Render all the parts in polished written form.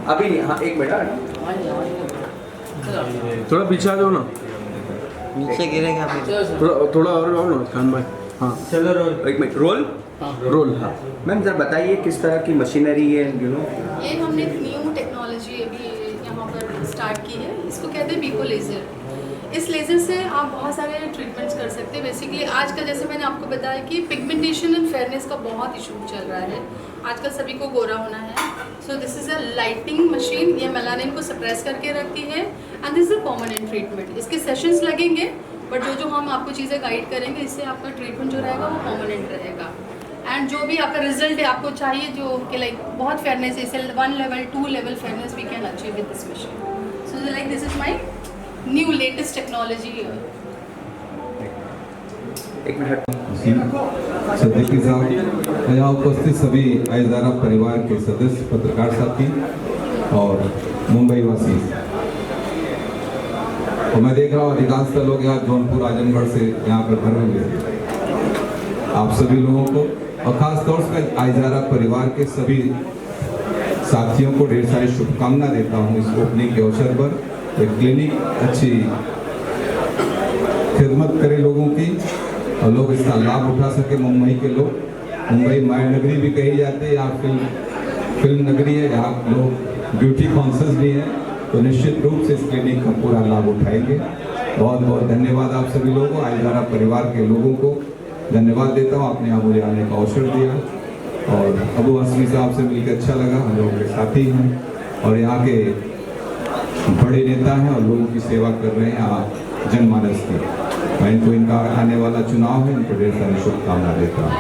अभी हाँ, एक मिनट। थोड़ा पीछे आ जाओ ना, नीचे गिरेगा फिर। थोड़ा और आओ ना खान भाई। हाँ चलो रोल, एक मिनट रोल। रोल। हाँ मैम जरा बताइए किस तरह की मशीनरी है ये हमने एक न्यू टेक्नोलॉजी अभी यहाँ पर स्टार्ट की है, इसको कहते हैं पीको लेज़र। इस लेज़र से आप बहुत सारे ट्रीटमेंट्स कर सकते हैं। बेसिकली आज का, जैसे मैंने आपको बताया कि पिगमेंटेशन एंड फेयरनेस का बहुत इशू चल रहा है आजकल, सभी को गोरा होना है। So this is a lighting machine, ये मेलानिन को सप्रेस करके रखती है and this is a permanent treatment. इसके सेशंस लगेंगे बट जो हम आपको चीज़ें गाइड करेंगे, इससे आपका ट्रीटमेंट जो रहेगा वो परमानेंट रहेगा। एंड जो भी आपका रिजल्ट है आपको चाहिए, जो कि लाइक बहुत फेयरनेस है, इसे 1 level 2 level fairness we can achieve with this machine. So like this is my new latest technology. एक मिनट। सिद्दीकी साहब, यहाँ उपस्थित सभी आइज़ारा परिवार के सदस्य, पत्रकार साथी और मुंबई वासी, और मैं देख रहा हूँ अधिकांश लोग यहाँ जौनपुर आजमगढ़ से यहाँ पर भरे हुए हैं। आप सभी लोगों को और ख़ास तौर से आइज़ारा परिवार के सभी साथियों को ढेर सारी शुभकामना देता हूँ इस ओपनिंग के अवसर पर। एक क्लिनिक अच्छी खिदमत करे लोगों की और लोग इसका लाभ उठा सके। मुंबई के लोग, मुंबई माया नगरी भी कही जाती है, यहाँ फिल्म नगरी है, यहाँ लोग ब्यूटी कॉन्शियस भी हैं, तो निश्चित रूप से इस क्लिनिक का पूरा लाभ उठाएंगे। बहुत बहुत धन्यवाद आप सभी लोगों को, आइज़ारा परिवार के लोगों को धन्यवाद देता हूँ, आपने यहाँ मुझे आने का अवसर दिया। और अबू असमी साहब से मिलकर अच्छा लगा, हम लोगों के साथी हैं और यहाँ के बड़े नेता हैं और लोगों की सेवा कर रहे हैं जनमानस की। मैं इनको, इनका आने वाला चुनाव है, इनको ढेर सारी शुभकामना देता हूँ।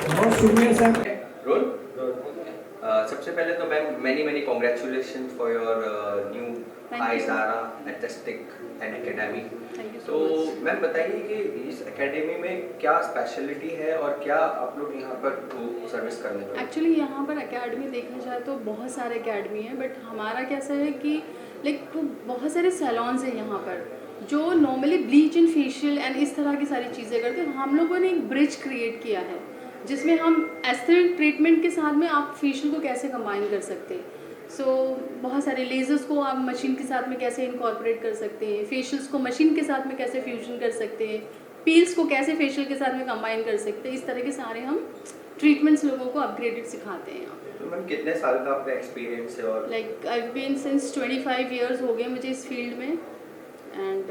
बहुत शुक्रिया सर। रोल। सबसे पहले तो ma'am many congratulation for your new आइज़ारा आर्टिस्टिक एंड एकेडमी। तो मैम बताइए कि इस एकेडमी में क्या स्पेशलिटी है और क्या आप लोग यहाँ पर सर्विस करने वाले? एक्चुअली यहाँ पर एकेडमी देखने जाए तो बहुत सारे एकेडमी हैं, बट हमारा कैसा है कि लाइक बहुत सारे सैलॉन्स हैं यहाँ पर जो normally bleach and facial and इस तरह की सारी चीज़ें करते हैं। हम लोगों ने एक ब्रिज क्रिएट किया है जिसमें हम एस्थेटिक ट्रीटमेंट के साथ में आप फेशियल को कैसे कंबाइन कर सकते हैं। सो बहुत सारे लेजर्स को आप मशीन के साथ में कैसे इनकॉर्पोरेट कर सकते हैं, फेशियल्स को मशीन के साथ में कैसे फ्यूजन कर सकते हैं, पील्स को कैसे फेशियल के साथ में कंबाइन कर सकते हैं। इस तरह के सारे हम ट्रीटमेंट्स लोगों को अपग्रेडेड सिखाते हैं यहाँ। तो मैम कितने साल का आपका एक्सपीरियंस है? और like I been since 25 years हो गए मुझे इस फील्ड में। एंड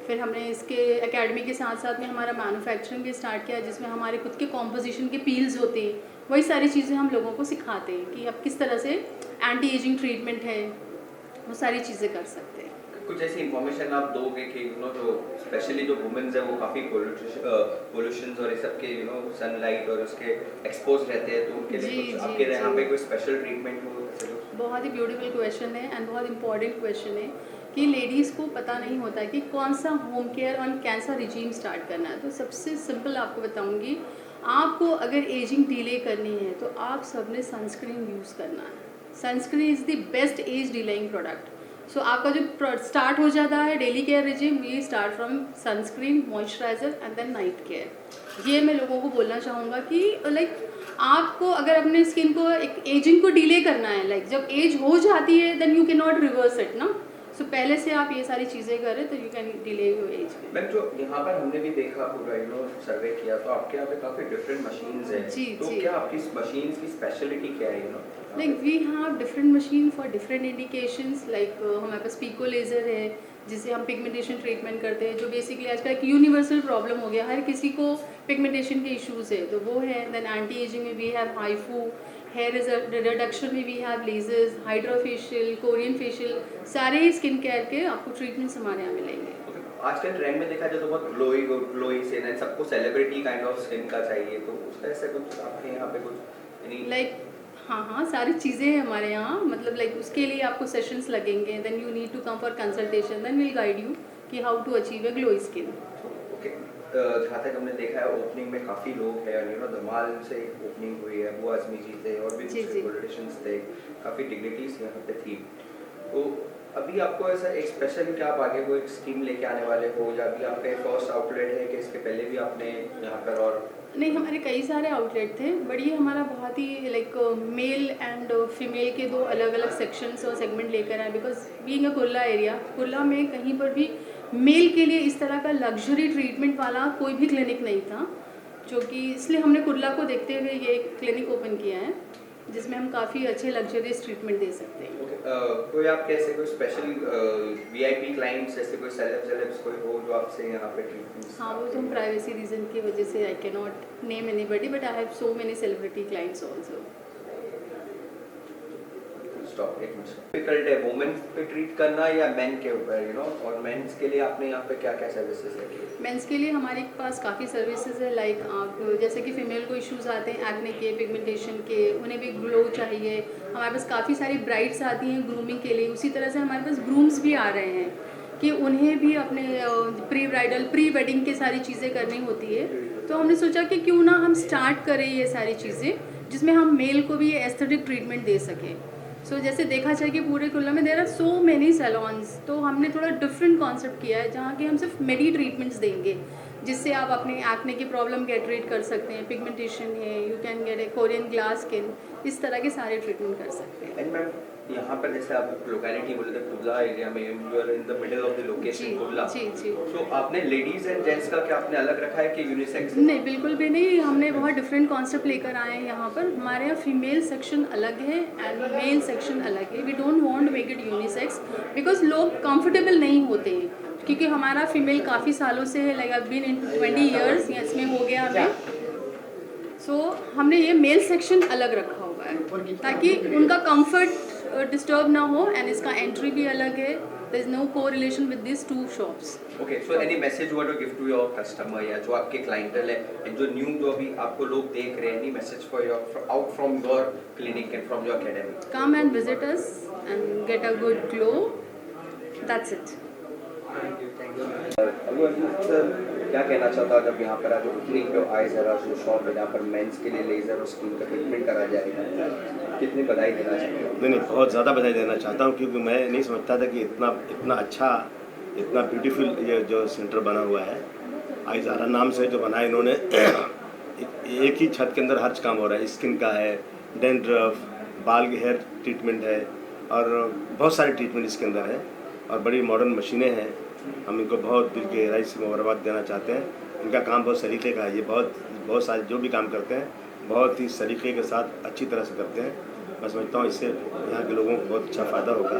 फिर हमने इसके एकेडमी के साथ साथ में हमारा मैन्युफैक्चरिंग भी स्टार्ट किया जिसमें हमारे खुद के कॉम्पोजिशन के पील्स होते हैं, वही सारी चीज़ें हम लोगों को सिखाते हैं कि आप किस तरह से एंटी एजिंग ट्रीटमेंट है वो सारी चीज़ें कर सकते हैं। कुछ ऐसी इंफॉर्मेशन आप दोगे कि जो स्पेशली जो वुमेन्स है वो काफ़ी पोल्यूशन और ये सब के सनलाइट और उसके एक्सपोज रहते हैं, तो उनके लिए कुछ आपके यहाँ पे कोई स्पेशल ट्रीटमेंट हो? बहुत ही ब्यूटीफुल क्वेश्चन है एंड बहुत इंपॉर्टेंट क्वेश्चन है कि लेडीज़ को पता नहीं होता है कि कौन सा होम केयर और कैसा रिजीम स्टार्ट करना है। तो सबसे सिंपल आपको बताऊंगी, आपको अगर एजिंग डिले करनी है तो आप सबने सनस्क्रीन यूज़ करना है। Sunscreen is the best age delaying product. So आपका जो स्टार्ट हो जाता है daily care regime, we start from sunscreen, moisturiser and then night care. ये मैं लोगों को बोलना चाहूँगा कि लाइक आपको अगर अपने स्किन को एक एजिंग को डिले करना है, लाइक जब एज हो जाती है then you can not reverse it ना। सो पहले से आप ये सारी चीज़ें करें तो you can delay your age. Ma'am जो यहाँ पर हमने भी देखा पूरा सर्वे किया, तो आपके यहाँ पे काफ़ी डिफरेंट मशीन्स हैं। जी, तो जी। क्या आपकी मशीन्स की स्पेशलिटी क्या है? Like we have different machine for different indications. Like हमारे पास पीको लेज़र है जिससे हम पिगमेंटेशन ट्रीटमेंट करते हैं, जो बेसिकली आजकल एक यूनिवर्सल प्रॉब्लम हो गया, हर किसी को पिगमेंटेशन के इश्यूज है, तो वो है। देन एंटी एजिंग में we have HIFU, hair reduction में we have lasers, hydrofacial, Korean facial, सारे स्किन केयर के आपको ट्रीटमेंट्स हमारे यहाँ मिलेंगे। आजकल ट्रेंड में देखा जाए तो बहुत ग्लोई स्किन है, सबको सेलिब्रिटी काइंड ऑफ स्किन का चाहिए, तो उसका ऐसा कुछ आपके यहाँ पे कुछ लाइक हाँ सारी चीज़ें हैं हमारे यहाँ। मतलब लाइक उसके लिए आपको सेशंस लगेंगे, then you need to come for consultation, then will guide you कि how to achieve a glow skin. Okay. जहाँ तक हमने देखा है ओपनिंग में काफ़ी लोग हैं, धमाल से ओपनिंग हुई है, वो आजमी जी थे और भी दूसरे पॉलिटिशियंस थे, काफ़ी डिग्निटीज यहाँ पे थी। तो अभी आपको ऐसा एक स्पेशल क्या आप आगे वो एक स्कीम लेके आने वाले हो, या अभी आपका फर्स्ट आउटलेट है कि इसके पहले भी आपने यहाँ पर और नहीं, हमारे कई सारे आउटलेट थे, बट ये हमारा बहुत ही लाइक मेल एंड फीमेल के दो अलग अलग सेक्शंस और सेगमेंट लेकर आए, because being a Kurla area, Kurla में कहीं पर भी मेल के लिए इस तरह का लग्जरी ट्रीटमेंट वाला कोई भी क्लिनिक नहीं था, जो कि इसलिए हमने कुर्ला को देखते हुए ये एक क्लिनिक ओपन किया है जिसमें हम काफ़ी अच्छे लग्जरियस ट्रीटमेंट दे सकते हैं। कोई आपके ऐसे कोई स्पेशल वीआईपी क्लाइंट्स, ऐसे कोई सेलेब्स कोई हो जो आपसे यहाँ पे ट्रीटमेंट? हाँ, वो तो हम प्राइवेसी रीज़न की वजह से I can not name anybody, but I have so many celebrity clients also. Stop, एक मिनट। डिफिकल्ट है वुमेन पे ट्रीट करना या मेन के ऊपर, यू नो, और मेंस के लिए आपने यहाँ पे क्या क्या सर्विसेज रखी है? मेंस के लिए हमारे पास काफ़ी सर्विसेज है, लाइक आप जैसे कि फीमेल को इश्यूज आते हैं एक्ने के, पिगमेंटेशन के, उन्हें भी ग्लो चाहिए, हमारे पास काफ़ी सारी ब्राइड्स आती हैं ग्रूमिंग के लिए। उसी तरह से हमारे पास ग्रूम्स भी आ रहे हैं कि उन्हें भी अपने प्री ब्राइडल, प्री वेडिंग की सारी चीज़ें करनी होती है, तो हमने सोचा कि क्यों ना हम स्टार्ट करें ये सारी चीज़ें जिसमें हम मेल को भी ये एस्थेटिक ट्रीटमेंट दे सकें। सो जैसे देखा जाए कि पूरे कुल्ला में there are so many salons, तो हमने थोड़ा डिफरेंट कॉन्सेप्ट किया है जहाँ कि हम सिर्फ मेडी ट्रीटमेंट्स देंगे जिससे आप अपने एक्ने की प्रॉब्लम के ट्रीट कर सकते हैं, पिगमेंटेशन है, you can get A Korean glass skin, इस तरह के सारे ट्रीटमेंट कर सकते हैं। एंड मैम यहाँ पर जैसे आप लोकेलिटी बोले थे कुर्ला एरिया में, you are in the middle of the location Kurla, जी जी। तो आपने लेडीज एंड जेंट्स का क्या आपने अलग रखा है कि यूनिसेक्स? नहीं, बिल्कुल भी नहीं, हमने बहुत डिफरेंट कॉन्सेप्ट लेकर आए हैं यहाँ पर। हमारे यहाँ फीमेल सेक्शन अलग है एंड मेल सेक्शन अलग है। We don't want to make it unisex because लोग कंफर्टेबल नहीं होते हैं, क्योंकि हमारा फीमेल काफ़ी सालों से है, like I been in 20 years, या इसमें हो गया अभी। सो हमने ये मेल सेक्शन अलग रखा हुआ है ताकि उनका कंफर्ट डिस्टर्ब ना हो, एंड इसका एंट्री भी अलग है। There is no correlation with this two shops. Okay, so any message you want to give to your customer या जो आपके क्लाइंटल है एंड जो न्यू जो अभी आपको लोग देख रहे हैं, any message for your out from your clinic and from your academy? Come and visit us and get a good glow, that's it. Allu Arjun sir क्या कहना चाहता है जब यहाँ पर आज ओपनिंग पे आए जरा जो शॉप है जहाँ पर मेंस के लिए लेजर और स्किन का ट्रीटमेंट करा जाएगा, कितनी बधाई देना चाहिए? नहीं, बहुत ज़्यादा बधाई देना चाहता हूँ, क्योंकि मैं नहीं समझता था कि इतना अच्छा, इतना ब्यूटीफुल ये जो सेंटर बना हुआ है। आइज़ारा नाम से जो बनाया इन्होंने, एक ही छत के अंदर हर काम हो रहा है। स्किन का है, डैंड्रफ, बाल की हेयर ट्रीटमेंट है, और बहुत सारे ट्रीटमेंट इसके अंदर है, और बड़ी मॉडर्न मशीनें हैं। हम इनको बहुत दिल के गहराई से मुबारकबाद देना चाहते हैं। इनका काम बहुत सलीके का है, ये बहुत सारे जो भी काम करते हैं बहुत ही सलीके के साथ अच्छी तरह से करते हैं। मैं समझता हूँ इससे यहाँ के लोगों को बहुत अच्छा फ़ायदा होगा।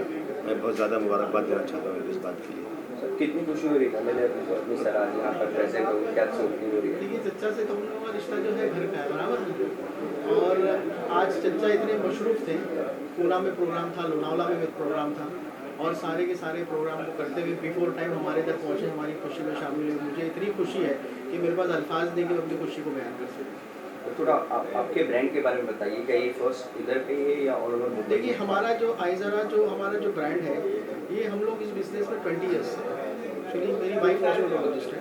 मैं बहुत ज़्यादा मुबारकबाद देना चाहता हूँ इस बात के लिए। सर कितनी खुशी हो रही है, मैंने अपनी सर आज यहाँ पर प्रेजेंट हूँ, क्या ओपनिंग हो रही है? देखिए, चच्चा से तो हम लोगों का रिश्ता जो है घर का है, बराबर। और आज चच्चा इतने मशरूफ़ थे, पूना में प्रोग्राम था, लोनावला में प्रोग्राम था, और सारे के सारे प्रोग्राम को करते हुए बिफोर टाइम हमारे इधर पहुँचे, हमारी खुशी में शामिल हुए। मुझे इतनी खुशी है कि मेरे पास अल्फाज नहीं कि मैं अपनी खुशी को बयान कर सकूँ। तो थोड़ा आपके ब्रांड के बारे में बताइए, क्या ये फर्स्ट इधर पे है या ऑल ओवर मुंबई? देखिए, हमारा जो आइज़ारा जो हमारा जो ब्रांड है, ये हम लोग इस बिज़नेस में 20 ईयर्स से, एक्चुअली मेरी वाइफ ऑस्ट्रोलॉजिस्ट है,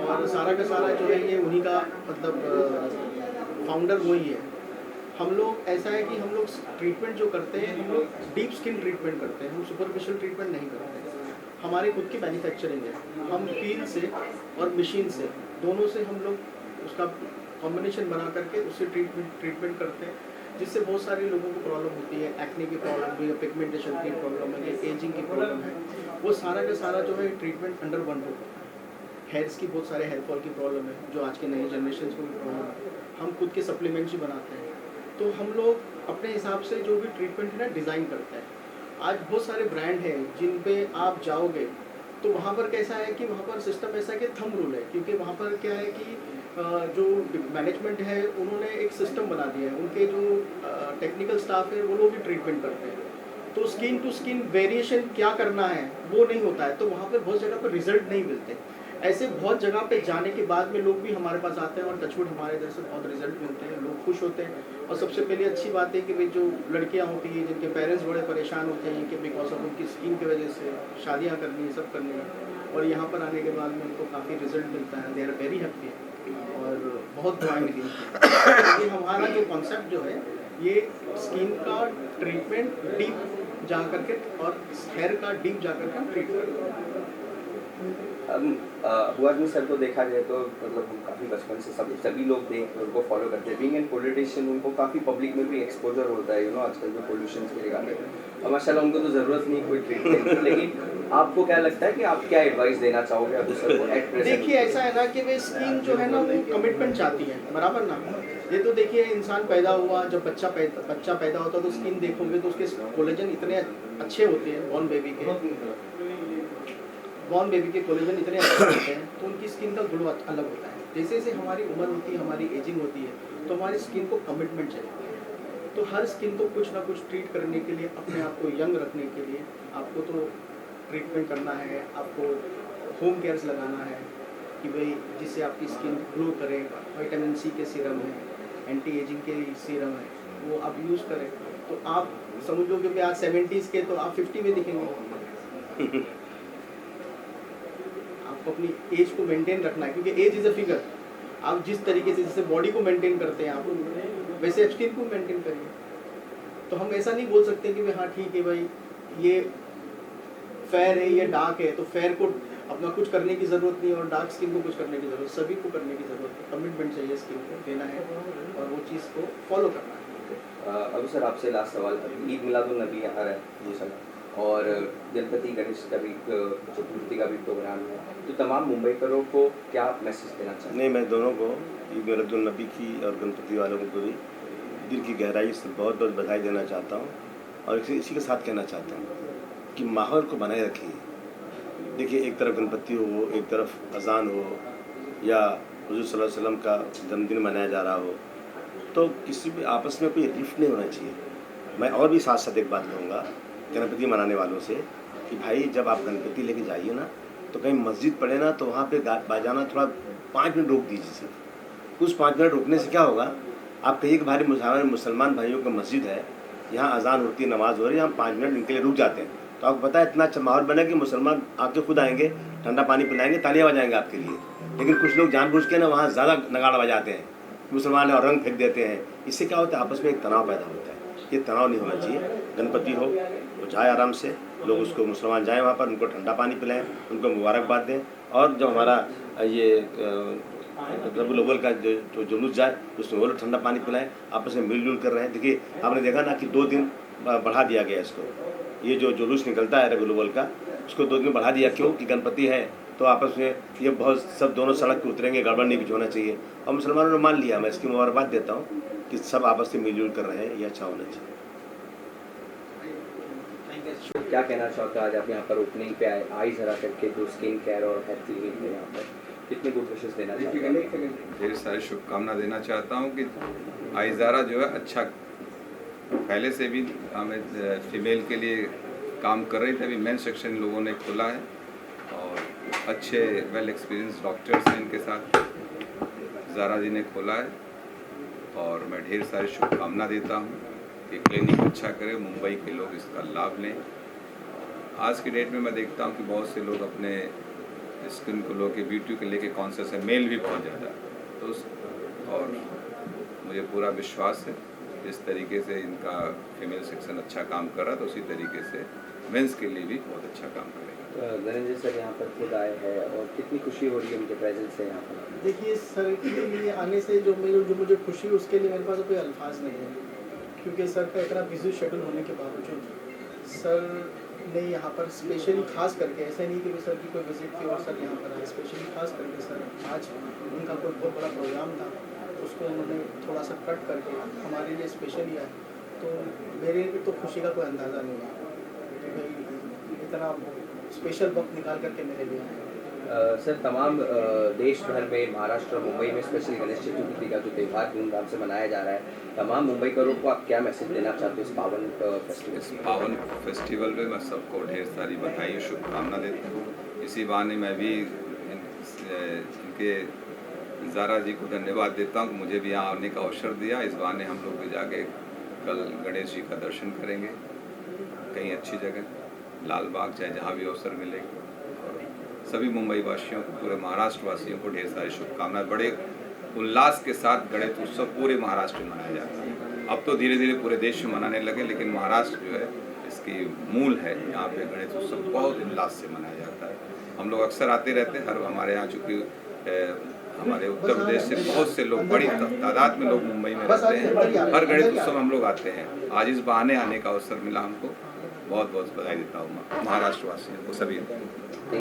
और सारा का सारा जो है ये उन्हीं का मतलब फाउंडर वही है। हम लोग ऐसा है कि हम लोग ट्रीटमेंट जो करते हैं, हम लोग डीप स्किन ट्रीटमेंट करते हैं, हम सुपरफिशियल ट्रीटमेंट नहीं करते। हमारी खुद की मैन्युफैक्चरिंग है, हम पील से और मशीन से दोनों से हम लोग उसका कॉम्बिनेशन बना करके उससे ट्रीटमेंट करते हैं, जिससे बहुत सारे लोगों को प्रॉब्लम होती है। एक्ने की प्रॉब्लम भी है, पिगमेंटेशन की प्रॉब्लम है, एजिंग की प्रॉब्लम है, वो सारा का सारा जो है treatment under one roof. Hairs की बहुत सारे हेयर फॉल की प्रॉब्लम है, जो आज के नए जनरेशन को भी प्रॉब्लम है। हम खुद के सप्लीमेंट्स भी बनाते हैं, तो हम लोग अपने हिसाब से जो भी ट्रीटमेंट है ना डिज़ाइन करते हैं। आज बहुत सारे ब्रांड हैं जिन पे आप जाओगे तो वहाँ पर कैसा है कि वहाँ पर सिस्टम ऐसा है कि थंब रूल है, क्योंकि वहाँ पर क्या है कि जो मैनेजमेंट है उन्होंने एक सिस्टम बना दिया है। उनके जो टेक्निकल स्टाफ है वो लोग भी ट्रीटमेंट करते हैं, तो स्किन टू स्किन वेरिएशन क्या करना है वो नहीं होता है, तो वहाँ पर बहुत जगह पर रिजल्ट नहीं मिलते। ऐसे बहुत जगह पे जाने के बाद में लोग भी हमारे पास आते हैं, और टचवुड हमारे इधर से बहुत रिजल्ट मिलते हैं, लोग खुश होते हैं। और सबसे पहले अच्छी बात है कि भाई जो लड़कियां होती हैं जिनके पेरेंट्स बड़े परेशान होते हैं कि बिकॉज ऑफ उनकी स्किन की वजह से शादियां करनी है, सब करनी है, और यहाँ पर आने के बाद में उनको काफ़ी रिजल्ट मिलता है, दे आर वेरी हैप्पी, और बहुत दुआएं मिली। ये हमारा जो कॉन्सेप्ट जो है, ये स्किन का ट्रीटमेंट डीप जा करके और हेयर का डीप जा करके हम ट्रीट करते हैं। अबू आजमी सर को देखा जाए तो मतलब हम काफ़ी बचपन से सभी लोग देख उनको फॉलो करते हैं। बीइंग एन पॉलिटिशियन उनको काफ़ी पब्लिक में भी एक्सपोजर होता है, आजकल जो पोल्यूशन के रिगार्डिंग, और माशाल्लाह उनको तो ज़रूरत नहीं कोई ट्रीटमेंट की, लेकिन आपको क्या लगता है कि आप क्या एडवाइस देना चाहोगे अबू सर को एट प्रेजेंट? देखिए ऐसा है ना कि वे स्किन जो है ना वो कमिटमेंट चाहती है, बराबर ना। ये तो देखिए इंसान पैदा हुआ, जब बच्चा पैदा होता है तो स्किन देखोगे तो उसके कोलेजन इतने अच्छे होते हैं, बॉर्न बेबी के कोलेजन इतने अच्छे होते हैं, तो उनकी स्किन का ग्लो अलग होता है। जैसे जैसे हमारी उम्र होती है, हमारी एजिंग होती है, तो हमारी स्किन को कमिटमेंट चाहिए। तो हर स्किन को कुछ ना कुछ ट्रीट करने के लिए, अपने आप को यंग रखने के लिए आपको तो ट्रीटमेंट करना है, आपको होम केयर्स लगाना है कि भाई जिससे आपकी स्किन ग्लो करे। विटामिन सी के सीरम है, एंटी एजिंग के सीरम है, वो आप यूज़ करें। तो आप समझो कि आज 70s के तो आप 50 में दिखेंगे। आपको अपनी एज को मेंटेन रखना है, क्योंकि एज इज़ अ फिगर। आप जिस तरीके से जैसे बॉडी को मेंटेन करते हैं आप वैसे स्किन को मेंटेन करिए। तो हम ऐसा नहीं बोल सकते कि भाई हाँ ठीक है भाई ये फेयर है, ये डार्क है, तो फेयर को अपना कुछ करने की ज़रूरत नहीं और डार्क स्किन को कुछ करने की ज़रूरत, सभी को करने की ज़रूरत है। कमिटमेंट चाहिए, स्किन को देना है और वो चीज़ को फॉलो करना है। अबू सर आपसे लास्ट सवाल, ईद मिलादुन्नबी आ रहा है ये सब, और गणपति गणेश का भी चतुर्थी का भी प्रोग्राम है, तो तमाम मुंबईकरों को क्या मैसेज देना चाहिए? नहीं, मैं दोनों को, ईद मिलादुन्नबी की और गणपति वालों को भी दिल की गहराई से बहुत बहुत बधाई देना चाहता हूँ। और इसी के साथ कहना चाहता हूँ कि माहौल को बनाए रखिए। देखिए, एक तरफ गणपति हो, एक तरफ अजान हो, या हुज़ूर सल्लल्लाहु अलैहि वसल्लम का जन्मदिन मनाया जा रहा हो, तो किसी भी आपस में कोई रिफ्ट नहीं होना चाहिए। मैं और भी साथ साथ एक बात कहूँगा गणपति मनाने वालों से कि भाई जब आप गणपति लेके जाइए ना, तो कहीं मस्जिद पड़े ना, तो वहाँ पे बजाना थोड़ा 5 मिनट रोक दीजिए सिर्फ। उस 5 मिनट रोकने से क्या होगा, आप कहिए कि भाई मुसलमान भाइयों का मस्जिद है, यहाँ अजान होती है, नमाज़ हो रही है, हम 5 मिनट इनके लिए रुक जाते हैं, तो आपको पता है इतना अच्छा माहौल बना कि मुसलमान आके खुद आएंगे, ठंडा पानी पिलाएंगे, तालियां बजाएंगे आपके लिए। लेकिन कुछ लोग जानबूझ के ना वहाँ ज़्यादा नगाड़ा बजाते हैं, मुसलमान और रंग फेंक देते हैं। इससे क्या होता है, आपस में एक तनाव पैदा होता है। ये तनाव नहीं होना चाहिए। गणपति हो तो जाए आराम से, लोग उसको मुसलमान जाएँ वहाँ पर, उनको ठंडा पानी पिलाएँ, उनको मुबारकबाद दें। और जब हमारा ये रबीउल अव्वल का जो जुलूस जाए उसमें वो लोग ठंडा पानी पिलाएं, आपस में मिलजुल कर रहे हैं। देखिए आपने देखा ना कि 2 दिन बढ़ा दिया गया इसको, ये जो जुलूस निकलता है रबीउल अव्वल का, उसको 2 दिन बढ़ा दिया। क्यों? कि गणपति है तो आपस में ये बहुत सब दोनों सड़क पर उतरेंगे, गड़बड़ नहीं कुछ होना चाहिए। और मुसलमानों ने मान लिया। मैं इसकी मुबारकबाद देता हूँ कि सब आपस में मिलजुल कर रहे हैं, ये अच्छा होना चाहिए। क्या कहना चाहते हो, आज आप यहाँ पर ओपनिंग पे आए, आई जरा करके जो स्किन केयर और हेल्थ क्लिनिक है यहाँ पर, कितने गुड विशेस देना चाहते हैं? ढेर सारी शुभकामना देना चाहता हूँ कि आइज़ारा जो है अच्छा, पहले से भी हमें फीमेल के लिए काम कर रही थी, अभी मेन सेक्शन लोगों ने खोला है और अच्छे वेल एक्सपीरियंस डॉक्टर्स हैं इनके साथ, ज़ारा जी ने खोला है। और मैं ढेर सारी शुभकामना देता हूँ कि क्लिनिक अच्छा करे, मुंबई के लोग इसका लाभ लें। आज की डेट में मैं देखता हूँ कि बहुत से लोग अपने स्किन को लेके, ब्यूटी को लेके कॉन्शियस है, मेल भी बहुत ज़्यादा तो और मुझे पूरा विश्वास है जिस तरीके से इनका फीमेल सेक्शन अच्छा काम कर रहा है तो उसी तरीके से मेंस के लिए भी बहुत अच्छा काम करेगा। धनंजय सर यहाँ पर खुद आए हैं और कितनी खुशी हो रही है उनके प्रेजेंस से यहाँ पर। देखिए सर के लिए आने से जो मुझे खुशी, उसके लिए मेरे पास कोई अल्फाज नहीं है, क्योंकि सर का इतना बिजी शेड्यूल होने के बावजूद सर ने यहाँ पर स्पेशली खास करके, ऐसा नहीं कि सर की कोई विजिट थी और सर यहाँ पर आए, स्पेशली खास करके सर आज उनका कोई बहुत बड़ा प्रोग्राम था, उसको उन्होंने थोड़ा सा कट करके हमारे लिए स्पेशली आए। तो मेरे लिए तो खुशी का कोई अंदाज़ा नहीं है कि भाई इतना स्पेशल वक्त निकाल करके मेरे लिए आए। सर तमाम देश भर में, महाराष्ट्र मुंबई में स्पेशली गणेश चतुर्थी का जो त्यौहार धूमधाम से मनाया जा रहा है, तमाम मुंबईकरों को आप क्या मैसेज देना चाहते हो इस पावन फेस्टिवल? इस पावन फेस्टिवल में मैं सबको ढेर सारी बधाई और शुभकामना देता हूँ। इसी बहाने मैं भी इनके ज़ारा जी को धन्यवाद देता हूँ कि मुझे भी यहाँ आने का अवसर दिया। इस बहाने हम लोग भी जाके कल गणेश जी का दर्शन करेंगे कहीं अच्छी जगह, लाल बाग चाहे जहाँ भी अवसर मिलेगा। और सभी मुंबई वासियों को, पूरे महाराष्ट्र वासियों को ढेर सारी शुभकामनाएं। बड़े उल्लास के साथ गणेश उत्सव पूरे महाराष्ट्र में मनाया जाता है। अब तो धीरे धीरे पूरे देश में मनाने लगे, लेकिन महाराष्ट्र जो है इसकी मूल है, यहाँ पे गणेश उत्सव बहुत उल्लास से मनाया जाता है। हम लोग अक्सर आते रहते हैं। हर हमारे यहाँ चूँकि हमारे उत्तर प्रदेश से बहुत से लोग, बड़ी तादाद में लोग मुंबई में रहते हैं। हर गणेश उत्सव में हम लोग आते हैं। आज इस बहाने आने का अवसर मिला हमको। बहुत बहुत बधाई देता हूँ महाराष्ट्र वासियों को सभी।